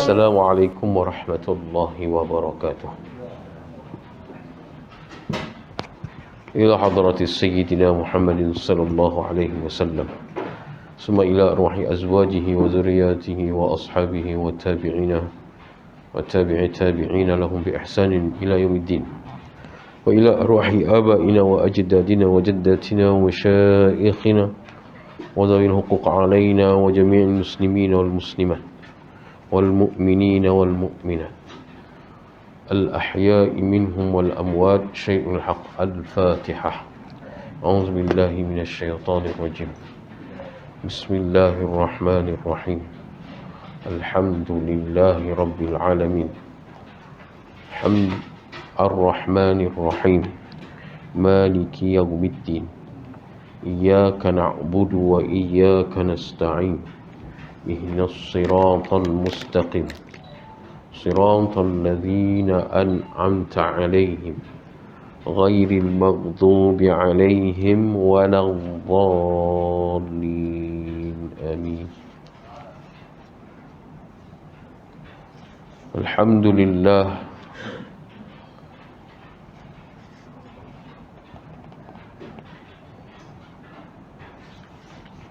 السلام عليكم ورحمة الله وبركاته. إلى حضرة سيدنا محمد صلى الله عليه وسلم، ثم إلى أرواح أزواجه وذرياته وأصحابه والتابعين التابعين لهم بإحسان إلى يوم الدين، وإلى أرواح آبائنا وأجدادنا وجداتنا ومشائخنا وذوي الحقوق علينا وجميع المسلمين والمسلمات والمؤمنين والمؤمنات الأحياء منهم والأموات شيء الحق. الفاتحة. أعوذ بالله من الشيطان الرجيم. بسم الله الرحمن الرحيم. الحمد لله رب العالمين. حمد الرحمن الرحيم مالك يوم الدين. إياك نعبد وإياك نستعين. اهدنا الصراط المستقيم صراط الذين أنعمت عليهم غير المغضوب عليهم ولا الضالين. آمين. الحمد لله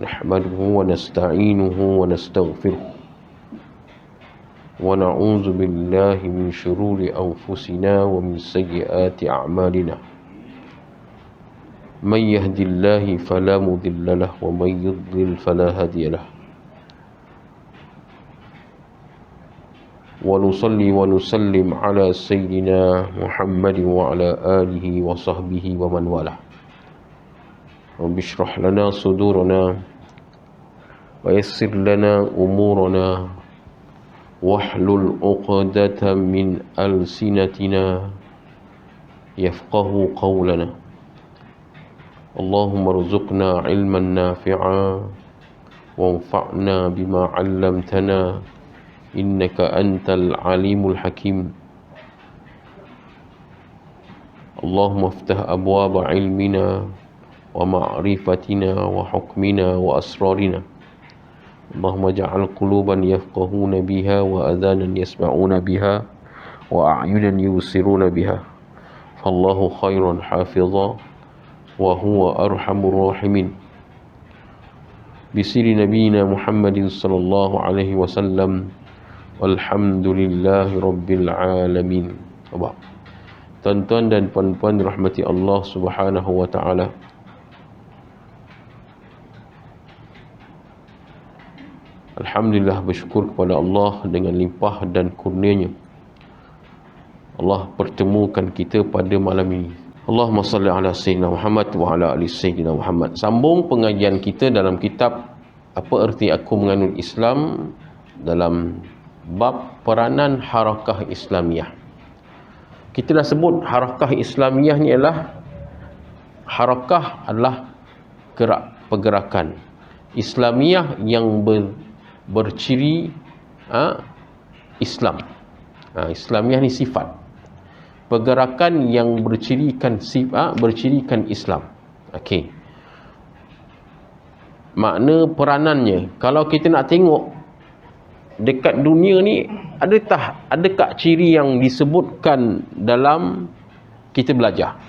نحمده ونستعينه ونستغفره ونعوذ بالله من شرور أنفسنا ومن سيئات أعمالنا. من يهد الله فلا مضل له ومن يضلل فلا هادي له. ونصلي ونسلم على سيدنا محمد وعلى آله وصحبه ومن والاه. رب اشرح لنا صدورنا ويسر لنا أمورنا واحلل عقدة من ألسنتنا يفقه قولنا. اللهم ارزقنا علما نافعا وانفعنا بما علمتنا إنك أنت العليم الحكيم. اللهم افتح أبواب علمنا ومعرفتنا وحكمنا وأسرارنا. اللهم اجعل قلوبا يفقهون بها وأذانا يسمعون بها وأعينا يبصرون بها، فالله خير حافظا وهو أرحم الراحمين. بسر نبينا محمد صلى الله عليه وسلم، والحمد لله رب العالمين. Tuan-tuan dan puan-puan dirahmati Allah Subhanahu wa taala. Alhamdulillah, bersyukur kepada Allah dengan limpah dan kurnianya Allah pertemukan kita pada malam ini. Allahumma salli ala Sayyidina Muhammad wa ala ali Sayyidina Muhammad. Sambung pengajian kita dalam kitab Apa Erti Aku Menganut Islam, dalam bab peranan harakah Islamiyah. Kita dah sebut harakah Islamiyah ni adalah, harakah adalah pergerakan Islamiyah yang berciri Islam. Islamiyah ni sifat pergerakan yang bercirikan Islam. Okey. Makna peranannya, kalau kita nak tengok dekat dunia ni, adakah ciri yang disebutkan dalam kita belajar?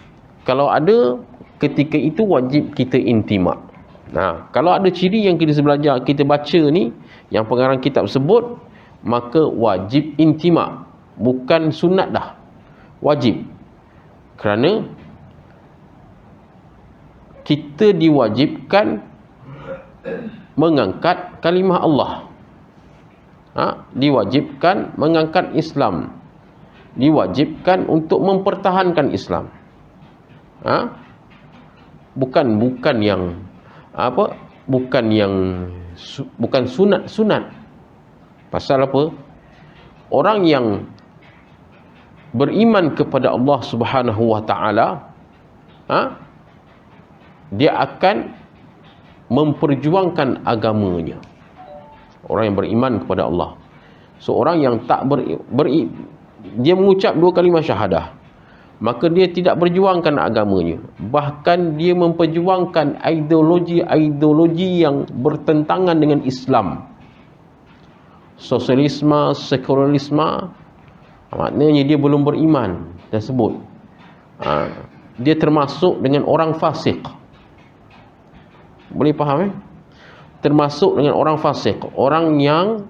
Kalau ada, ketika itu wajib kita intimak. Kalau ada ciri yang kita belajar, kita baca ni, yang pengarang kitab sebut, maka wajib intimak. Bukan sunat dah, wajib. Kerana kita diwajibkan mengangkat kalimah Allah, diwajibkan mengangkat Islam, diwajibkan untuk mempertahankan Islam. Bukan yang bukan sunat. Pasal apa? Orang yang beriman kepada Allah Subhanahu wa taala, dia akan memperjuangkan agamanya. Orang yang beriman kepada Allah. Seorang yang tak dia mengucap dua kalimah syahadah, maka dia tidak berjuangkan agamanya. Bahkan dia memperjuangkan ideologi yang bertentangan dengan Islam. sosialisme, sekularisme, maknanya dia belum beriman tersebut. Dia termasuk dengan orang fasik. Boleh faham termasuk dengan orang fasik, orang yang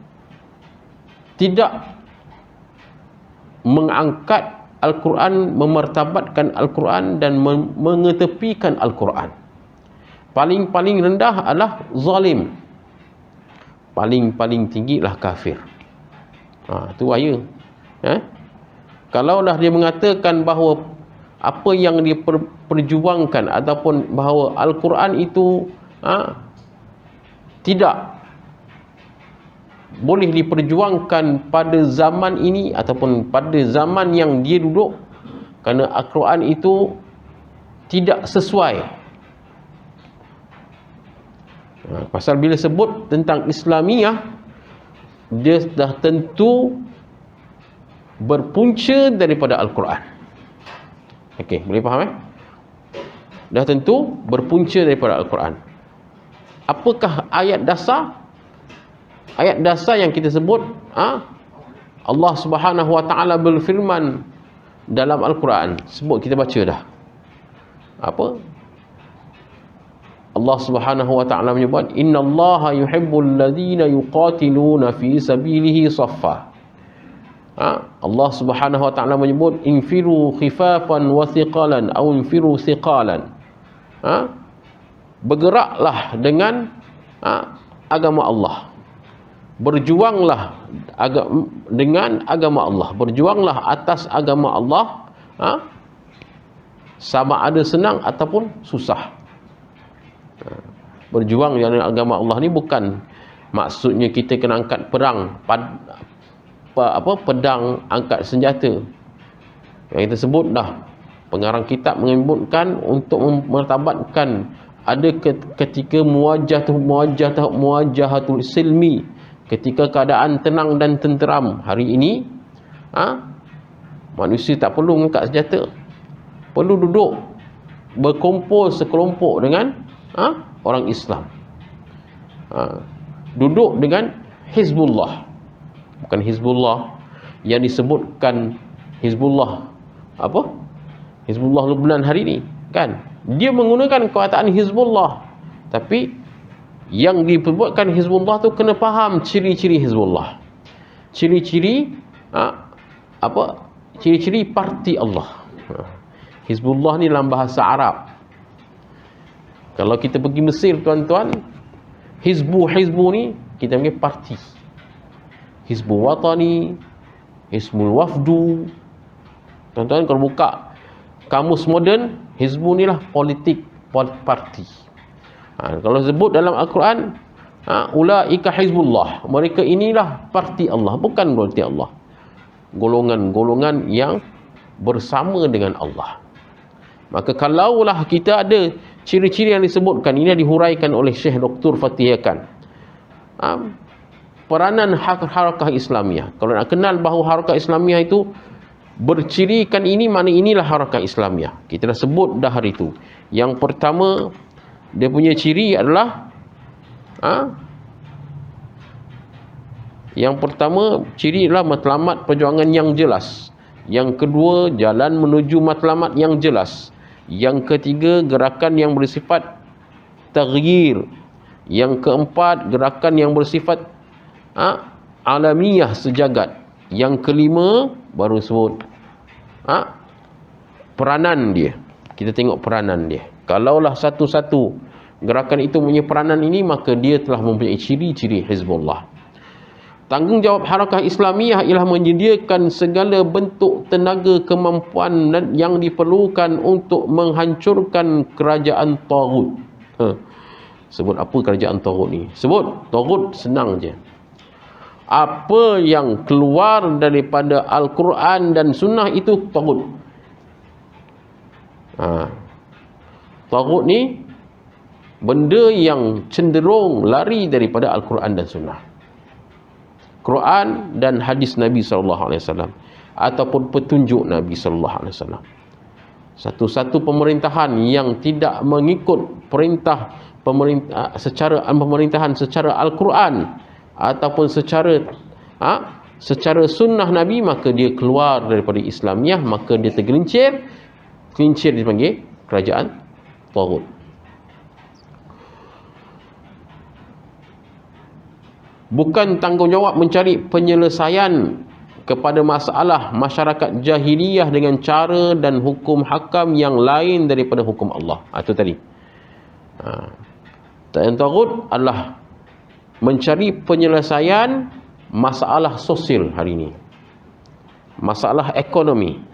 tidak mengangkat Al-Quran, memartabatkan Al-Quran dan mengetepikan Al-Quran. Paling-paling rendah adalah zalim, paling-paling tinggi lah kafir. Itu bahaya. Kalau dah dia mengatakan bahawa apa yang dia perjuangkan ataupun bahawa Al-Quran itu tidak boleh diperjuangkan pada zaman ini ataupun pada zaman yang dia duduk, kerana Al-Quran itu tidak sesuai. Pasal bila sebut tentang Islamiyah, dia dah tentu berpunca daripada Al-Quran. Okey, boleh faham dah tentu berpunca daripada Al-Quran. Apakah ayat dasar? Ayat dasar yang kita sebut, Allah Subhanahu Wa Taala berfirman dalam Al-Quran. Sebut, kita baca dah. Apa? Allah Subhanahu Wa Taala menyebut, innallaha yuhibbul ladzina yuqatiluna fi sabilihi saffa. Allah Subhanahu Wa Taala menyebut, infiru khifafan wa thiqalan atau infiru thiqalan. Bergeraklah dengan agama Allah. Berjuanglah dengan agama Allah. Berjuanglah atas agama Allah, sama ada senang ataupun susah. Berjuang dengan agama Allah ni bukan maksudnya kita kena angkat perang, pedang, angkat senjata. Yang kita sebut dah, pengarang kitab menyebutkan untuk memartabatkan ada ketika muwajahatul silmi, ketika keadaan tenang dan tenteram. Hari ini manusia tak perlu mengangkat senjata, perlu duduk berkumpul sekelompok dengan orang Islam, duduk dengan Hizbullah. Bukan Hizbullah yang disebutkan Hizbullah Hizbullah Lubnan hari ini, kan? Dia menggunakan kataan Hizbullah, tapi yang diperbuatkan Hizbullah tu kena faham ciri-ciri Hizbullah. Ciri-ciri ciri-ciri parti Allah. Hizbullah ni dalam bahasa Arab. Kalau kita pergi Mesir, tuan-tuan, Hizbu ni kita panggil parti. Hizbul Watani, Hizbul Wafdu. Tuan-tuan kalau buka kamus moden, Hizbu ni lah politik, parti. Kalau sebut dalam Al-Quran, ulaika Hizbullah, mereka inilah parti Allah, bukan parti Allah. Golongan-golongan yang bersama dengan Allah. Maka kalaulah kita ada ciri-ciri yang disebutkan, ini dihuraikan oleh Syekh Dr. Fatih Yakan. Peranan harakah Islamiyah. Kalau nak kenal bahawa harakah Islamiyah itu bercirikan ini, mana inilah harakah Islamiyah. Kita dah sebut dah hari itu. Yang pertama, dia punya ciri adalah yang pertama, ciri adalah matlamat perjuangan yang jelas. Yang kedua, jalan menuju matlamat yang jelas. Yang ketiga, gerakan yang bersifat taghyir. Yang keempat, gerakan yang bersifat alamiah sejagat. Yang kelima, baru sebut peranan dia. Kita tengok peranan dia. Kalaulah satu-satu gerakan itu punya peranan ini, maka dia telah mempunyai ciri-ciri Hizbullah. Tanggungjawab harakah Islamiyah ialah menyediakan segala bentuk tenaga kemampuan yang diperlukan untuk menghancurkan kerajaan Taghut. Sebut apa kerajaan Taghut ni? Sebut Taghut senang je. Apa yang keluar daripada Al-Quran dan Sunnah itu Taghut. Taghut ni benda yang cenderung lari daripada Al-Quran dan Sunnah. Quran dan hadis Nabi SAW ataupun petunjuk Nabi SAW. Satu-satu pemerintahan yang tidak mengikut perintah pemerintahan secara Al-Quran ataupun secara secara sunnah Nabi, maka dia keluar daripada Islamiah, maka dia tergelincir. Gelincir dipanggil kerajaan taghut. Bukan tanggungjawab mencari penyelesaian kepada masalah masyarakat jahiliyah dengan cara dan hukum hakam yang lain daripada hukum Allah. Itu tadi. Taghut adalah mencari penyelesaian masalah sosial hari ini, masalah ekonomi,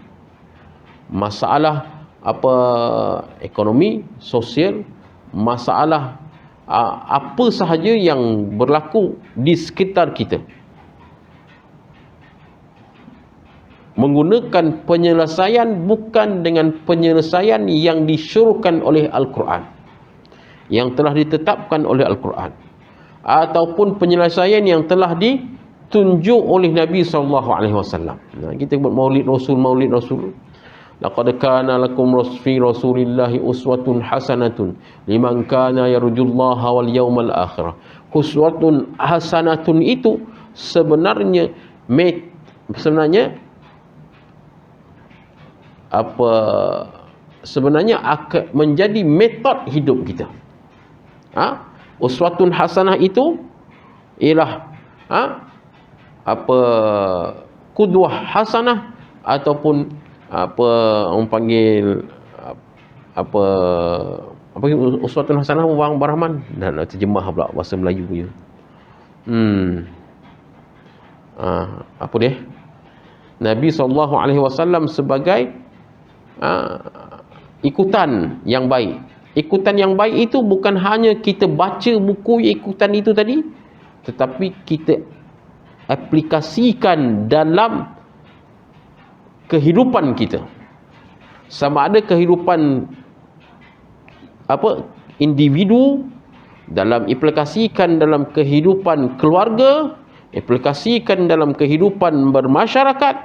masalah ekonomi, sosial, masalah apa sahaja yang berlaku di sekitar kita, menggunakan penyelesaian bukan dengan penyelesaian yang disuruhkan oleh Al-Quran, yang telah ditetapkan oleh Al-Quran, ataupun penyelesaian yang telah ditunjuk oleh Nabi SAW. Kita buat maulid Rasul. Laqad kana lakum fi Rasulillahi uswatun hasanatun liman kana yarjullaha wal yawmal akhir. Uswatun hasanatun itu sebenarnya akan menjadi metod hidup kita. Uswatun hasanah itu ialah qudwah hasanah, ataupun orang panggil uswatun hasanah, Bang Rahman dan terjemah pula bahasa Melayu punya. Apa dia? Nabi SAW sebagai ikutan yang baik. Ikutan yang baik itu bukan hanya kita baca buku ikutan itu tadi, tetapi kita aplikasikan dalam kehidupan kita. Sama ada kehidupan individu, dalam aplikasikan dalam kehidupan keluarga, aplikasikan dalam kehidupan bermasyarakat,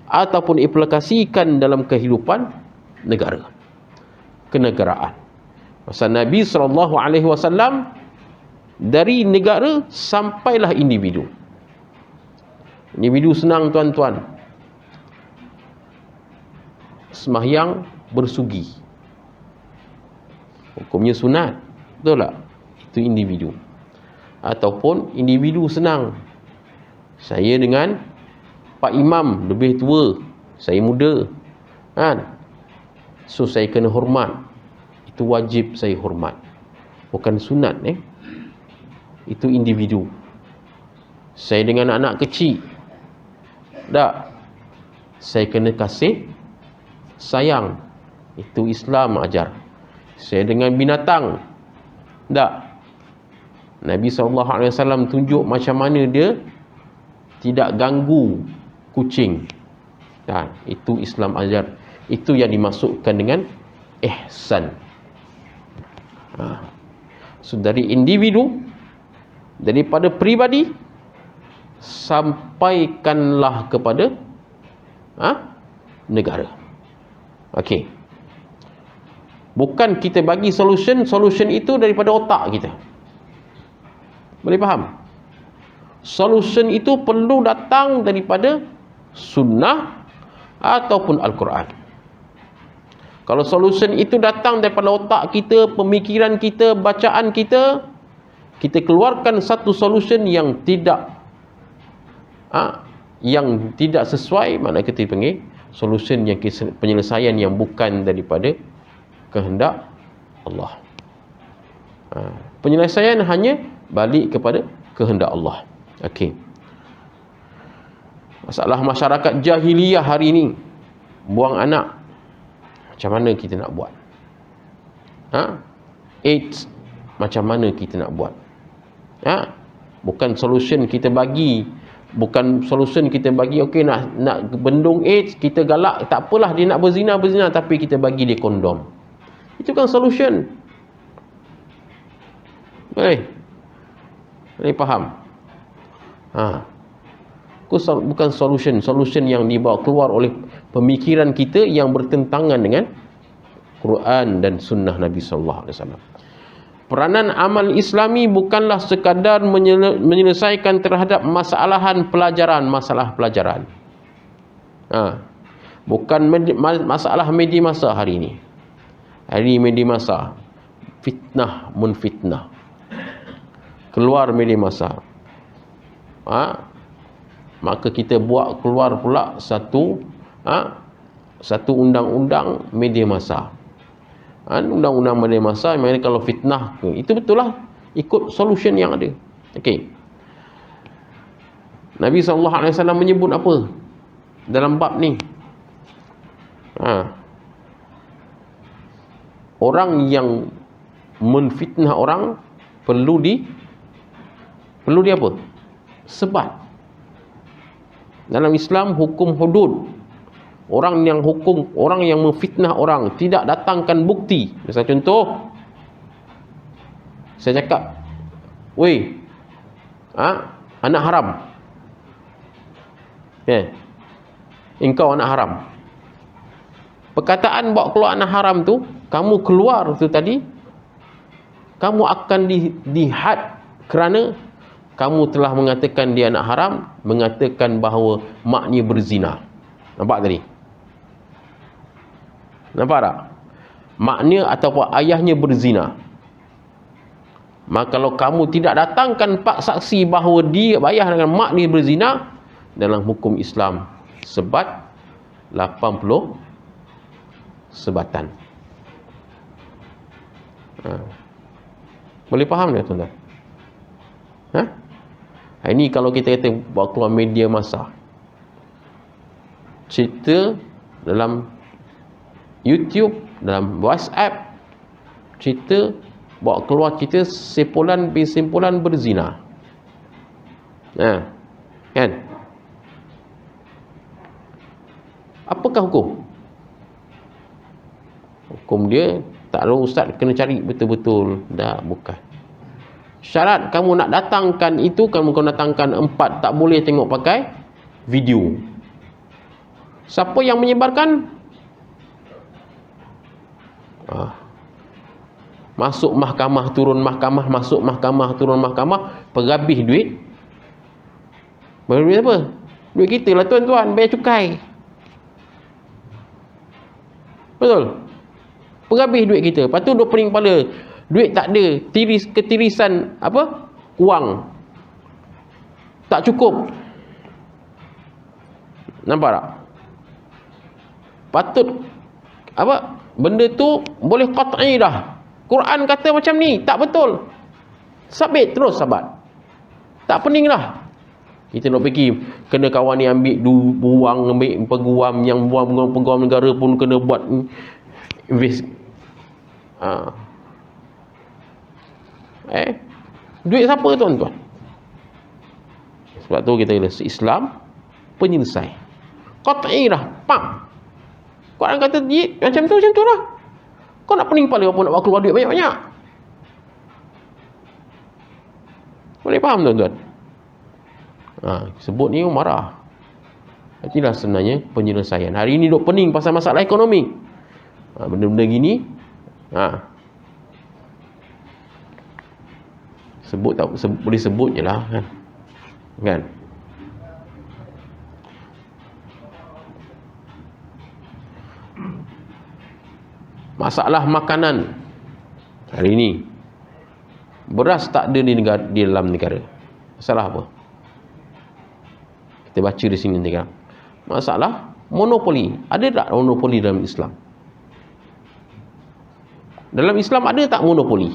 ataupun aplikasikan dalam kehidupan negara, kenegaraan. Pasal Nabi SAW dari negara sampailah individu. Individu senang tuan-tuan, sembahyang bersugi, hukumnya sunat, betul tak? Itu individu. Ataupun individu senang, saya dengan Pak Imam lebih tua, saya muda, kan? So saya kena hormat, itu wajib saya hormat, bukan sunat. Itu individu. Saya dengan anak kecil, tak, saya kena kasih sayang, itu Islam ajar. Saya dengan binatang, tak, Nabi SAW tunjuk macam mana dia tidak ganggu kucing. Itu Islam ajar. Itu yang dimasukkan dengan ihsan. So dari individu, daripada pribadi, sampaikanlah kepada negara. Okey. Bukan kita bagi solution itu daripada otak kita. Boleh faham? Solution itu perlu datang daripada sunnah ataupun Al-Quran. Kalau solution itu datang daripada otak kita, pemikiran kita, bacaan kita, kita keluarkan satu solution yang tidak sesuai, mana kita panggil solution yang penyelesaian yang bukan daripada kehendak Allah. Penyelesaian hanya balik kepada kehendak Allah. Okey. Masalah masyarakat jahiliyah hari ini, buang anak, macam mana kita nak buat? AIDS, macam mana kita nak buat? Bukan solution kita bagi, okey, nak bendung AIDS, kita galak, tak apalah dia nak berzina, tapi kita bagi dia kondom. Itu kan solution. Boleh faham? Bukan solution yang dibawa keluar oleh pemikiran kita yang bertentangan dengan Quran dan sunnah Nabi SAW. Peranan amal Islami bukanlah sekadar menyelesaikan terhadap masalah pelajaran. Bukan masalah media masa hari ini. Hari ini media masa fitnah menfitnah. Keluar media masa. Maka kita buat keluar pula satu undang-undang media masa. Undang-undang media masa, maknanya kalau fitnah itu betul lah, ikut solution yang ada. Okey. Nabi SAW menyebut apa dalam bab ni? Orang yang menfitnah orang perlu di apa? Sebat. Dalam Islam hukum hudud. Orang yang memfitnah orang tidak datangkan bukti. Misal contoh, saya cakap, "Weh, anak haram." Engkau anak haram. Perkataan bawa keluar anak haram tu, kamu keluar tu tadi, kamu akan dihad kerana kamu telah mengatakan dia anak haram, mengatakan bahawa maknya berzina. Nampak tadi? Nampak tak? Maknya ataupun ayahnya berzina. Maka kalau kamu tidak datangkan 4 saksi bahawa dia ayah dengan mak dia berzina, dalam hukum Islam sebat 80 sebatan. Boleh faham tak tuan-tuan? Ini kalau kita kata bawa keluar media masa, cerita dalam YouTube, dalam WhatsApp, cerita bawa keluar cerita simpulan berzina. Kan? Apakah hukum? Hukum dia tak lalu ustaz kena cari betul-betul. Dah, bukan. Syarat kamu nak datangkan itu, kamu datangkan 4, tak boleh tengok pakai video. Siapa yang menyebarkan? Masuk mahkamah, turun mahkamah, masuk mahkamah, turun mahkamah, perhabis duit. Duit apa? Duit kita lah tuan-tuan, bayar cukai. Betul? Perhabis duit kita. Lepas tu duk pening kepala. Duit tak ada, ketirisan apa? Wang. Tak cukup. Nampak tak? Patut apa? Benda tu boleh qat'i dah. Quran kata macam ni, tak betul. Sabit terus sahabat. Tak pening dah. Kita nak fikir kena kawan ni ambil buang, ambil peguam, yang buang peguam negara pun kena buat invest. Duit siapa tuan-tuan? Sebab tu kita kata Islam penyelesai. Qat'i dah, pam. Quran kata macam tu lah. Kau nak pening kepala apa nak bawa keluar duit banyak-banyak? Boleh faham tuan-tuan? Sebut ni marah. Itulah sebenarnya penyelesaian. Hari ni duk pening pasal masalah ekonomi. Benda-benda gini sebut tak boleh sebut je lah kan. Masalah makanan hari ini, beras tak ada di dalam negara. Masalah apa? Kita baca di sini sekarang. Masalah monopoli. Ada tak monopoli dalam Islam? Dalam Islam ada tak monopoli?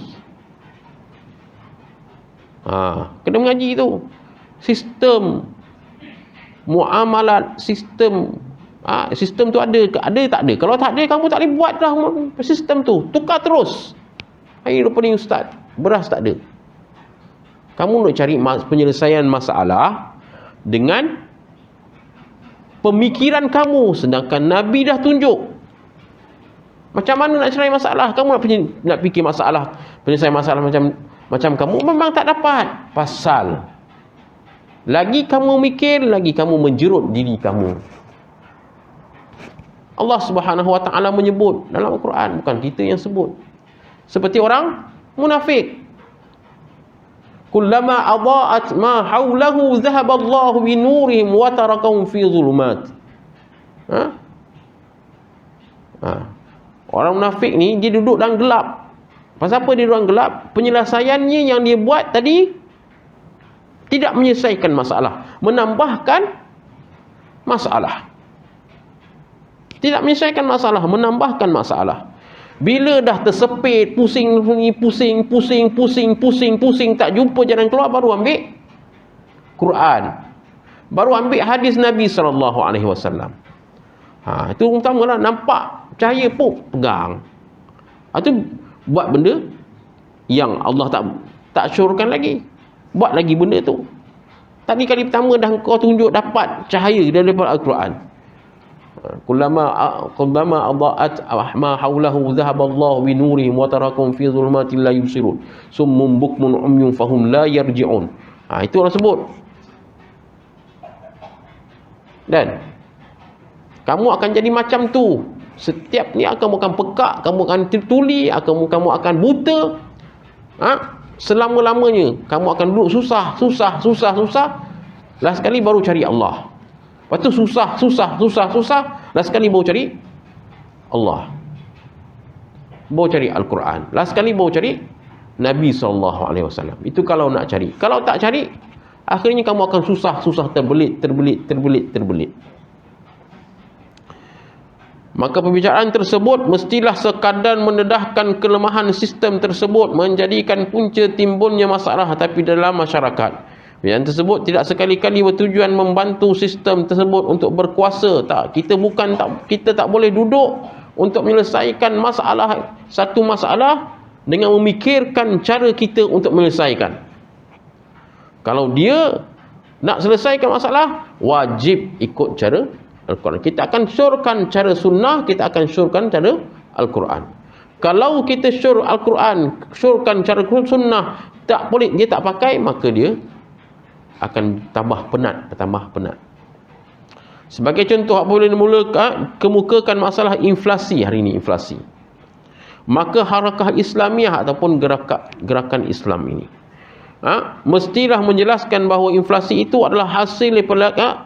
Kena mengaji tu. Sistem muamalat, sistem tu ada tak ada? Kalau tak ada, kamu tak boleh buat dah sistem tu. Tukar terus. Hari ni ustaz, beras tak ada. Kamu nak cari penyelesaian masalah dengan pemikiran kamu, sedangkan Nabi dah tunjuk macam mana nak cari masalah. Kamu nak fikir masalah, penyelesaian masalah macam kamu, memang tak dapat. Pasal lagi kamu mikir, lagi kamu menjerut diri kamu. Allah Subhanahu Wa Taala menyebut dalam Al-Quran, bukan kita yang sebut. Seperti orang Munafik. Kullama adaa'at ma haulahu dhahaba Allahu bi nurihim wa tarakahum fi dhulumat. Ha? Ha. Orang munafik ni dia duduk dalam gelap. Pasal apa dia duduk dalam gelap? Penyelesaiannya yang dia buat tadi tidak menyelesaikan masalah, menambahkan masalah. Tidak menyelesaikan masalah, menambahkan masalah. Bila dah tersepit, pusing, tak jumpa jalan keluar, baru ambil Quran. Baru ambil hadis Nabi SAW. Itu utamalah, nampak cahaya pun pegang. Itu buat benda yang Allah tak syurkan lagi. Buat lagi benda tu. Tadi kali pertama dah kau tunjuk dapat cahaya daripada Al-Quran. Kullama adaa'at ma haulahu dhahaba Allahu bi nurihim wa tarakum fi dhulumatin la yubsirun summun bukmun umyun fahum la yarji'un. Itu orang sebut. Dan kamu akan jadi macam tu. Setiap ni kamu akan pekak, kamu akan tertuli, kamu akan buta. Selama-lamanya kamu akan duduk susah. Last sekali baru cari Allah. Lepas tu susah. Last sekali baru cari Allah. Baru cari Al-Quran. Last sekali baru cari Nabi SAW. Itu kalau nak cari. Kalau tak cari, akhirnya kamu akan susah terbelit. Maka pembicaraan tersebut mestilah sekadar mendedahkan kelemahan sistem tersebut, menjadikan punca timbulnya masalah tapi dalam masyarakat. Yang tersebut tidak sekali-kali bertujuan membantu sistem tersebut untuk berkuasa. Kita tak boleh duduk untuk menyelesaikan satu masalah dengan memikirkan cara kita untuk menyelesaikan. Kalau dia nak selesaikan masalah, wajib ikut cara Al-Quran. Kita akan syorkan cara sunnah, kita akan syorkan cara Al-Quran. Kalau kita syor Al-Quran, syorkan cara sunnah, dia tak pakai, maka dia akan tambah penat. Sebagai contoh, apabila kemukakan masalah inflasi hari ini, maka harakah Islamiah ataupun gerakan Islam ini mestilah menjelaskan bahawa inflasi itu adalah hasil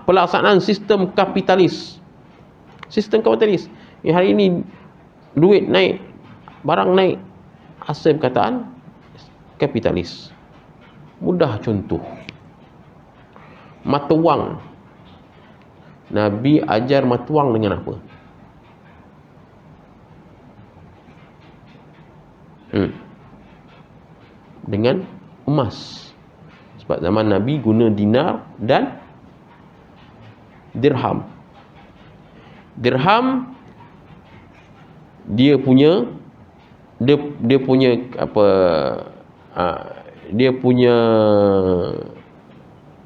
pelaksanaan sistem kapitalis. Hari ini duit naik, barang naik, hasil perkataan kapitalis. Mudah contoh, mata wang. Nabi ajar mata wang dengan apa? Dengan emas. Sebab zaman Nabi guna dinar dan dirham. Dirham dia punya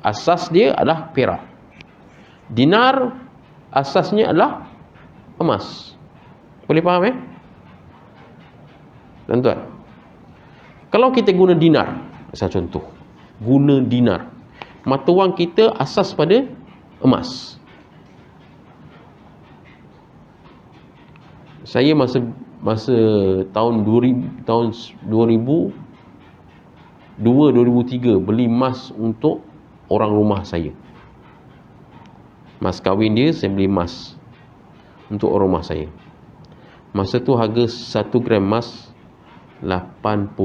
asas dia adalah perak. Dinar asasnya adalah emas. Boleh faham tuan-tuan? Kalau kita guna dinar, misal contoh, guna dinar, mata wang kita asas pada emas. Saya masa tahun 2002 2003 beli emas untuk orang rumah saya. Mas kahwin dia, saya beli emas untuk orang rumah saya. Masa tu harga 1 gram emas 83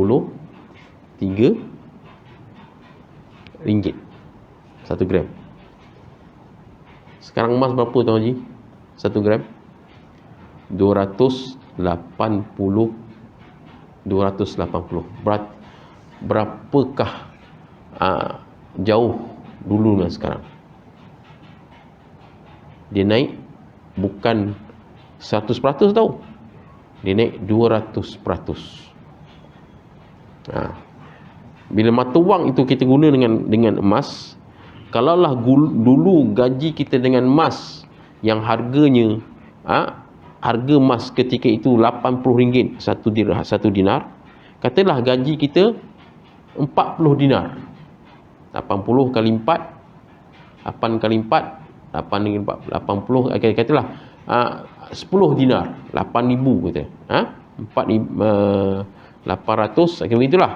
ringgit 1 gram. Sekarang emas berapa Tuan Haji? 1 gram 280. Berapakah jauh dulu dengan sekarang? Dia naik bukan 100% tau, dia naik 200%. Bila mata wang itu kita guna dengan emas, kalaulah dulu gaji kita dengan emas yang harganya harga emas ketika itu RM80 satu dinar, katalah gaji kita 40 dinar. 80 kali 4, 8 kali 4, 8 kali 4, 80, katalah 10 dinar, 8,000 kata. 800, macam itulah.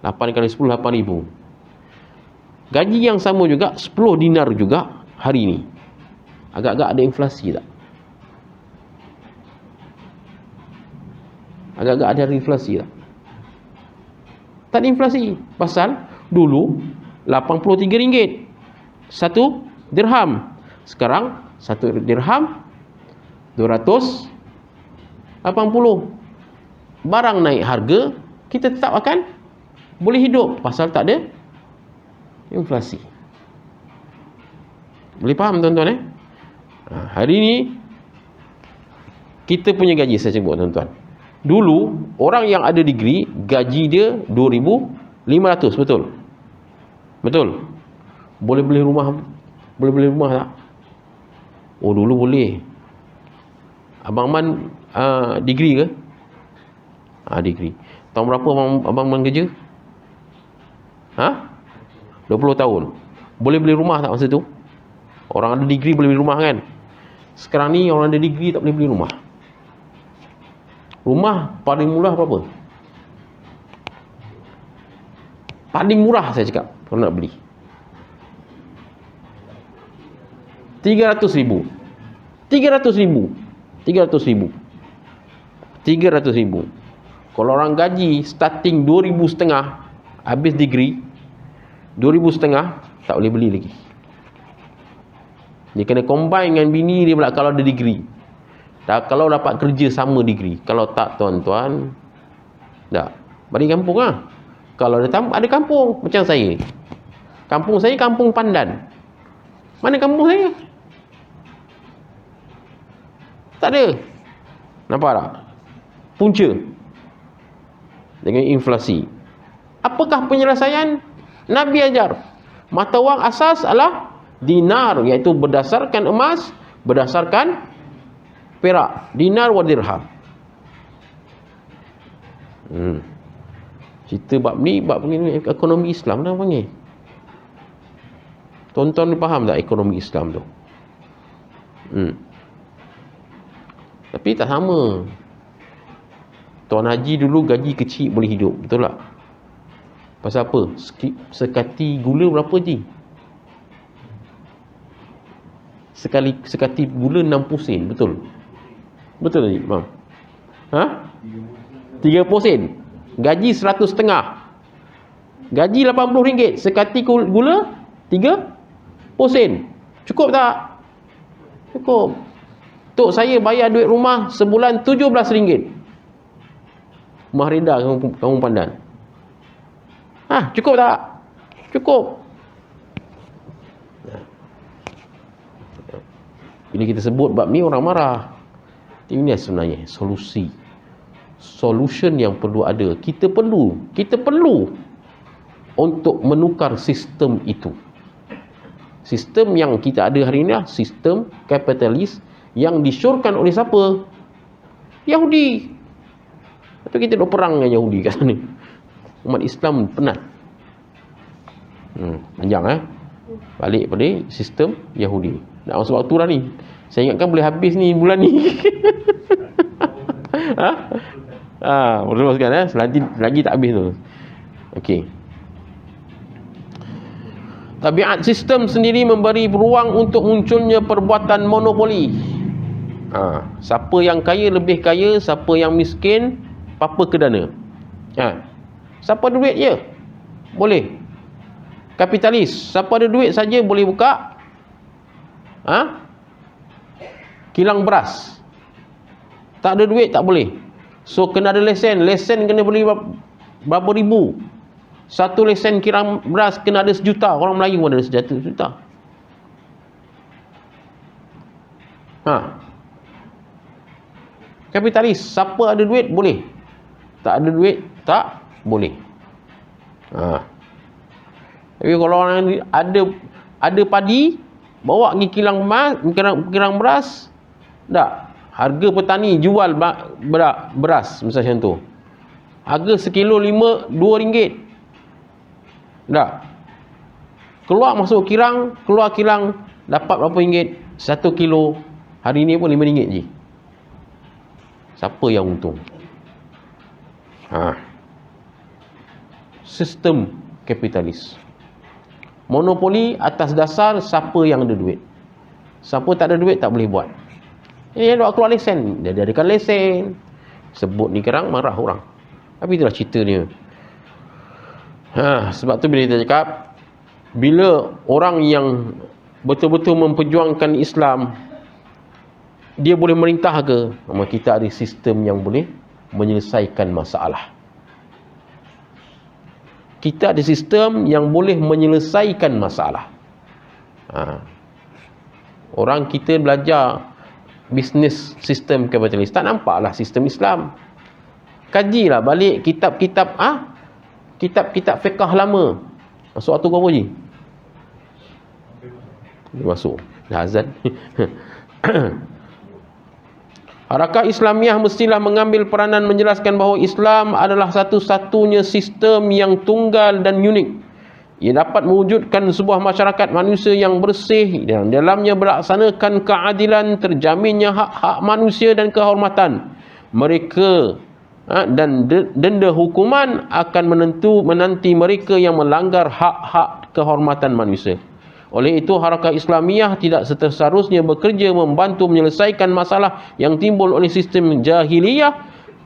8 kali 10, 8,000. Gaji yang sama juga, 10 dinar juga hari ni. Agak-agak ada inflasi tak? Agak-agak ada inflasi tak? Tak ada inflasi. Pasal dulu RM83 satu dirham. Sekarang satu dirham 280. Barang naik harga, kita tetap akan boleh hidup pasal tak ada inflasi. Boleh faham tuan-tuan hari ni kita punya gaji, saya sebut tuan-tuan. Dulu orang yang ada degree gaji dia 2,500, betul? Betul. Boleh beli rumah tak? Oh, dulu boleh. Abang Man degree ke? Degree. Tahun berapa abang Man kerja? 20 tahun. Boleh beli rumah tak masa tu? Orang ada degree boleh beli rumah kan? Sekarang ni orang ada degree tak boleh beli rumah. Rumah paling murah berapa? Paling murah saya cakap kalau nak beli 300,000. 300,000. 300,000. 300,000. Kalau orang gaji starting 2,500 habis degree 2,500 tak boleh beli lagi. Dia kena combine dengan bini dia pula kalau ada degree. Kalau dapat kerja sama degree. Kalau tak tuan-tuan, tak. Balik kampung lah. Kalau ada kampung macam saya. Kampung saya kampung Pandan. Mana kampung saya? Tak ada. Nampak tak? Punca dengan inflasi. Apakah penyelesaian? Nabi ajar mata wang asas adalah dinar, iaitu berdasarkan emas, berdasarkan perak. Dinar wa dirham. Cerita bab ni ekonomi Islam dah panggil. Tuan-tuan faham tak ekonomi Islam tu? Tapi tak sama. Tuan Haji dulu gaji kecil boleh hidup, betul tak? Pasal apa? Sekati gula berapa je? Sekati gula 60 sen, betul? Betul tak, Mam? 30 sen. Gaji 100,5. Gaji RM80. Sekati gula 30 sen. Cukup tak? Cukup. Tok saya bayar duit rumah sebulan RM17. Rumah reda kampung Pandan. Cukup tak? Cukup. Bila kita sebut bab ni orang marah. Ini sebenarnya solution yang perlu ada. Kita perlu untuk menukar sistem itu. Sistem yang kita ada hari ini adalah sistem kapitalis yang disyorkan oleh siapa? Yahudi. Atau kita nak perang dengan Yahudi kat sana. Umat Islam penat. Panjang balik pada sistem Yahudi. Nak masuk waktu dah ni. Saya ingatkan boleh habis ni bulan ni. Teruskan lagi tak habis tu. Okey. Tabiat sistem sendiri memberi ruang untuk munculnya perbuatan monopoli. Siapa yang kaya lebih kaya, siapa yang miskin apa kedana. Siapa ada duit je boleh. Kapitalis, siapa ada duit saja boleh buka kilang beras. Tak ada duit tak boleh. So kena ada lesen kena beli berapa ribu. Satu lesen kilang beras kena ada 1 juta. Orang Melayu pun ada 1 juta. Kapitalis, siapa ada duit boleh. Tak ada duit tak boleh. Tapi kalau orang ada padi, bawa pergi kilang beras, tak. Harga petani jual beras macam tu. Harga sekilo RM2. Tak. Keluar kilang dapat berapa ringgit? 1 kilo. Hari ni pun RM5 je. Siapa yang untung? sistem kapitalis. Monopoli atas dasar siapa yang ada duit. Siapa tak ada duit tak boleh buat. Dia nak keluar lesen, dia adakan lesen. Sebut ni kerang marah orang. Tapi itulah ceritanya. Sebab tu bila kita cakap, bila orang yang betul-betul memperjuangkan Islam, dia boleh merintah ke? Kita ada sistem yang boleh menyelesaikan masalah. Kita ada sistem yang boleh menyelesaikan masalah. Orang kita belajar bisnes sistem kapitalis, tak nampaklah sistem Islam. Kajilah balik kitab-kitab kitab-kitab fiqh lama. Masuk waktu berapa je? Masuk dah azan. Harakah Islamiah mestilah mengambil peranan menjelaskan bahawa Islam adalah satu-satunya sistem yang tunggal dan unik. Ia dapat mewujudkan sebuah masyarakat manusia yang bersih, dan dalamnya melaksanakan keadilan, terjaminnya hak-hak manusia dan kehormatan mereka, dan denda hukuman akan menanti mereka yang melanggar hak-hak kehormatan manusia. Oleh itu, Harakah Islamiah tidak seharusnya bekerja membantu menyelesaikan masalah yang timbul oleh sistem jahiliyah,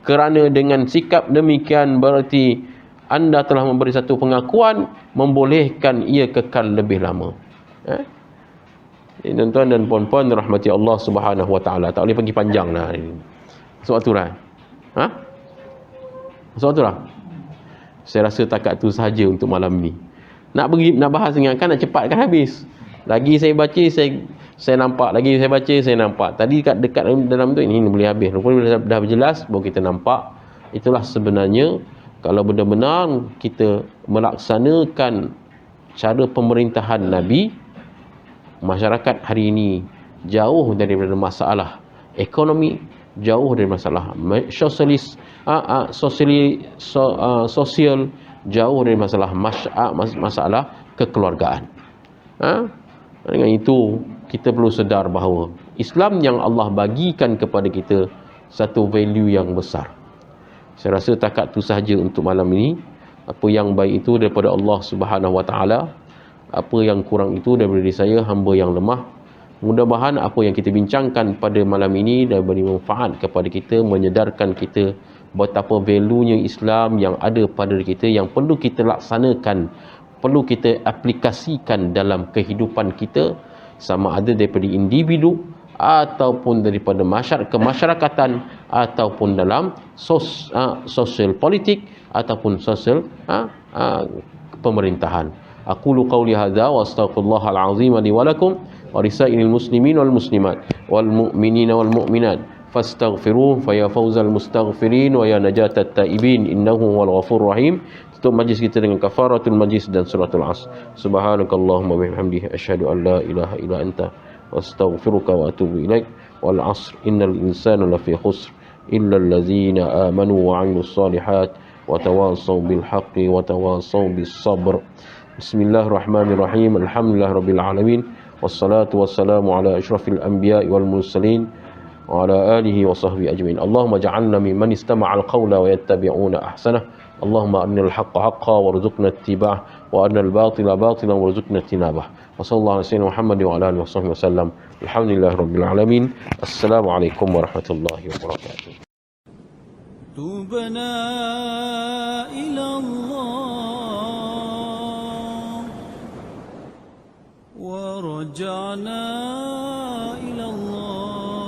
kerana dengan sikap demikian berarti anda telah memberi satu pengakuan membolehkan ia kekal lebih lama. Tuan-tuan dan puan-puan rahmati Allah Subhanahu wa taala, tak boleh pergi panjang lah ini. Sebab tu lah. Sebab tu lah. Saya rasa takat tu sahaja untuk malam ni. Nak bahas dengan kan nak cepatkan habis. Lagi saya baca saya nampak, lagi saya baca saya nampak. Tadi dekat dalam tu ini boleh habis. Rupanya dah berjelas baru kita nampak. Itulah sebenarnya kalau benar-benar kita melaksanakan cara pemerintahan Nabi, masyarakat hari ini jauh daripada masalah ekonomi, jauh dari masalah sosial, jauh dari masalah kekeluargaan. Dengan itu kita perlu sedar bahawa Islam yang Allah bagikan kepada kita satu value yang besar. Saya rasa takat itu sahaja untuk malam ini. Apa yang baik itu daripada Allah Subhanahu wa taala, apa yang kurang itu daripada diri saya, hamba yang lemah. Mudah-mudahan apa yang kita bincangkan pada malam ini dapat beri manfaat kepada kita, menyedarkan kita betapa valuenya Islam yang ada pada diri kita, yang perlu kita laksanakan, perlu kita aplikasikan dalam kehidupan kita, sama ada daripada individu ataupun daripada kemasyarakatan, ataupun dalam sosial politik, ataupun sosial pemerintahan. Aqulu qawli hadza wa astaghfirullahal azim li wa lakum wa lisairil muslimin wal muslimat wal mu'minina wal mu'minat fastaghfiruhu fa ya fawzal mustaghfirin wa ya najatat taibin innahu wal ghafurur rahim. Tutup majlis kita dengan kafaratul majlis dan suratul Asr. Subhanakallahumma wa bihamdihi asyhadu an la ilaha illa anta astaghfiruka wa atubu ilaik. Wal 'asr innal insana lafi khusr illa allazina amanu wa 'amilus solihat wa tawassaw bil haqqi wa tawassaw bis sabr. Bismillahirrahmanirrahim. Alhamdulillahirabbil alamin. Wassalatu wassalamu ala asyrafil anbiya'i wal mursalin wa ala alihi wa sahbihi ajma'in. Allahumma ja'alna mimman istama'al qawla wa yattabi'una ahsanah. Allahumma arinal haqqa haqqan warzuqna ittiba'ah wa arinal batila batilan warzuqna ijtinabah. Wa sallallahu alaihi Muhammadin wa ala alihi wa sahbihi wasallam. Alhamdulillahirabbil alamin. Assalamualaikum warahmatullahi wabarakatuh. Tubna ila Allah wa raja'na ila Allah.